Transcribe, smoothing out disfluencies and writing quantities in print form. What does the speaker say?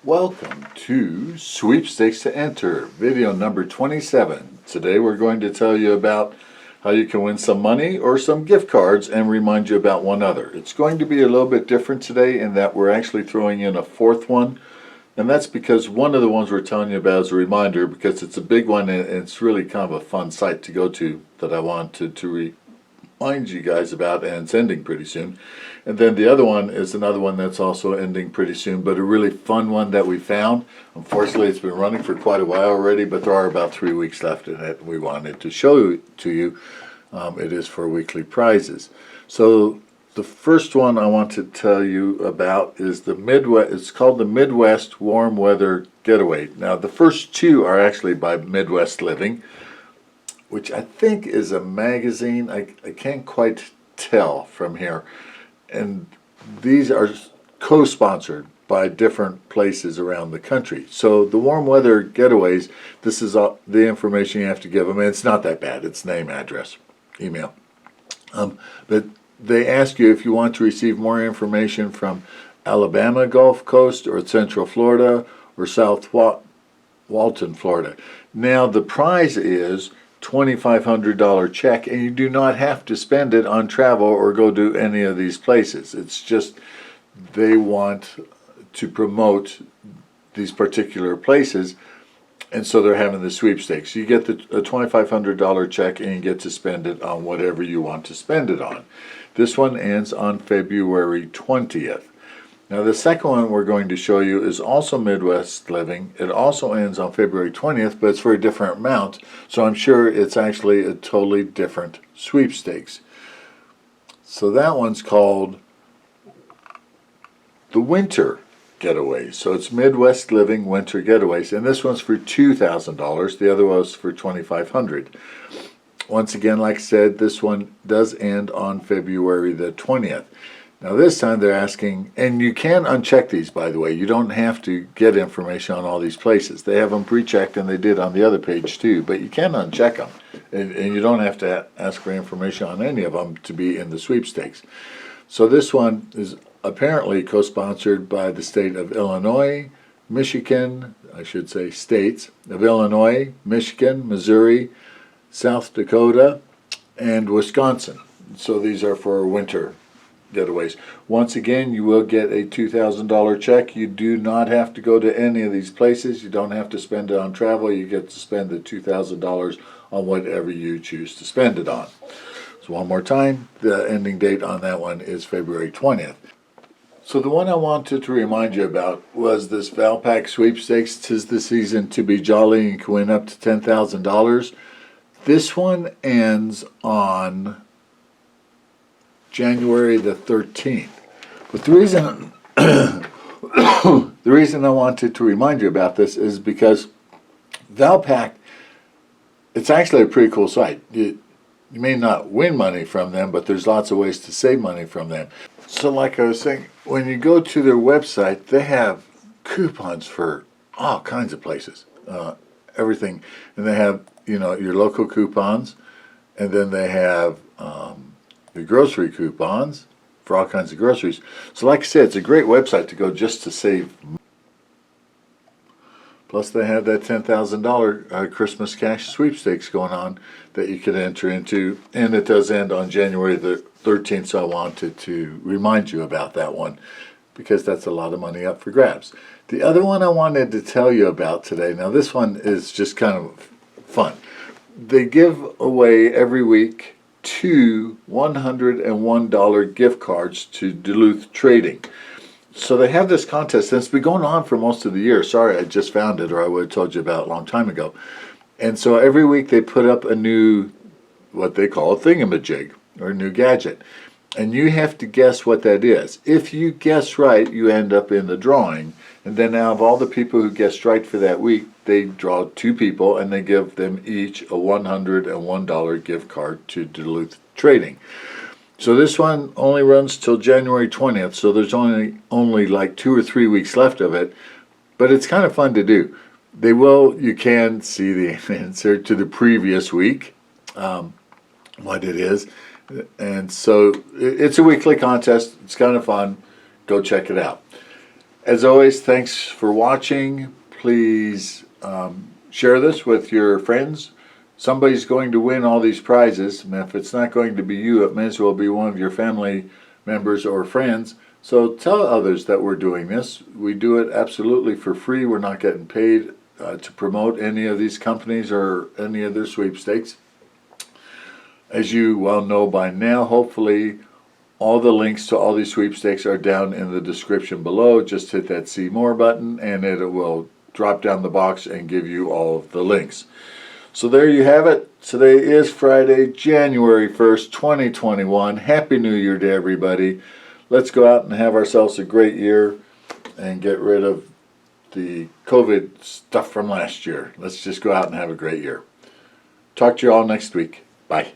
Welcome to Sweepstakes to Enter, video number 27. Today we're going to tell you about how you can win some money or some gift cards and remind you about one other. It's going to be a little bit different today in that we're actually throwing in a fourth one, and that's because one of the ones we're telling you about is a reminder because it's a big one and it's really kind of a fun site to go to that I wanted to remind you guys about, and it's ending pretty soon. And then the other one is another one that's also ending pretty soon, but a really fun one that we found. Unfortunately, it's been running for quite a while already, but there are about 3 weeks left in it. We wanted to show it to you. It is for weekly prizes. So the first one I want to tell you about is the Midwest. It's called the Midwest Warm Weather Getaway. Now, the first two are actually by Midwest Living, which I think is a magazine. I can't quite tell from here. And these are co-sponsored by different places around the country. So the warm weather getaways, this is all the information you have to give them. And it's not that bad. It's name, address, email. But they ask you if you want to receive more information from Alabama Gulf Coast or Central Florida or South Walton, Florida. Now the prize is $2,500 check, and you do not have to spend it on travel or go to any of these places. It's just they want to promote these particular places, and so they're having the sweepstakes. You get a $2,500 check and you get to spend it on whatever you want to spend it on. This one ends on February 20th. Now the second one we're going to show you is also Midwest Living. It also ends on February 20th, but it's for a different amount, so I'm sure it's actually a totally different sweepstakes. So that one's called the Winter Getaway. So it's Midwest Living Winter Getaways, and this one's for $2,000. The other was for $2,500. Once again, like I said, this one does end on February the 20th. Now this time they're asking, and you can uncheck these, by the way. You don't have to get information on all these places. They have them pre-checked, and they did on the other page too, but you can uncheck them. And you don't have to ask for information on any of them to be in the sweepstakes. So this one is apparently co-sponsored by the state of Illinois, Michigan, I should say states of Illinois, Michigan, Missouri, South Dakota, and Wisconsin. So these are for winter getaways. Once again, you will get a $2,000 check. You do not have to go to any of these places. You don't have to spend it on travel. You get to spend the $2,000 on whatever you choose to spend it on. So one more time, the ending date on that one is February 20th. So the one I wanted to remind you about was this Valpak Sweepstakes. 'Tis the season to be jolly, and you can win up to $10,000. This one ends on January the 13th. But the reason I wanted to remind you about this is because Valpak, it's actually a pretty cool site. You may not win money from them, but there's lots of ways to save money from them. So like I was saying, when you go to their website, they have coupons for all kinds of places, everything. And they have, your local coupons, and then they have the grocery coupons for all kinds of groceries. So like I said, it's a great website to go just to save. Plus they have that $10,000 Christmas cash sweepstakes going on that you can enter into, and it does end on January the 13th, so I wanted to remind you about that one because that's a lot of money up for grabs. The other one I wanted to tell you about today, now this one is just kind of fun. They give away every week 2 $101 gift cards to Duluth Trading. So they have this contest, and it's been going on for most of the year. Sorry, I just found it, or I would have told you about it a long time ago. And so every week they put up a new, what they call a thingamajig, or a new gadget. And you have to guess what that is. If you guess right, you end up in the drawing. And then out of all the people who guessed right for that week, they draw 2 people, and they give them each a $101 gift card to Duluth Trading. So this one only runs till January 20th, so there's only like 2 or 3 weeks left of it, but it's kind of fun to do. You can see the answer to the previous week, what it is, and so it's a weekly contest. It's kind of fun. Go check it out. As always, thanks for watching. Please share this with your friends. Somebody's going to win all these prizes, and if it's not going to be you, it may as well be one of your family members or friends. So tell others that we're doing this. We do it absolutely for free. We're not getting paid to promote any of these companies or any of their sweepstakes. As you well know by now, hopefully, all the links to all these sweepstakes are down in the description below. Just hit that See More button and it will drop down the box and give you all of the links. So there you have it. Today is Friday, January 1st, 2021. Happy New Year to everybody. Let's go out and have ourselves a great year and get rid of the COVID stuff from last year. Let's just go out and have a great year. Talk to you all next week. Bye.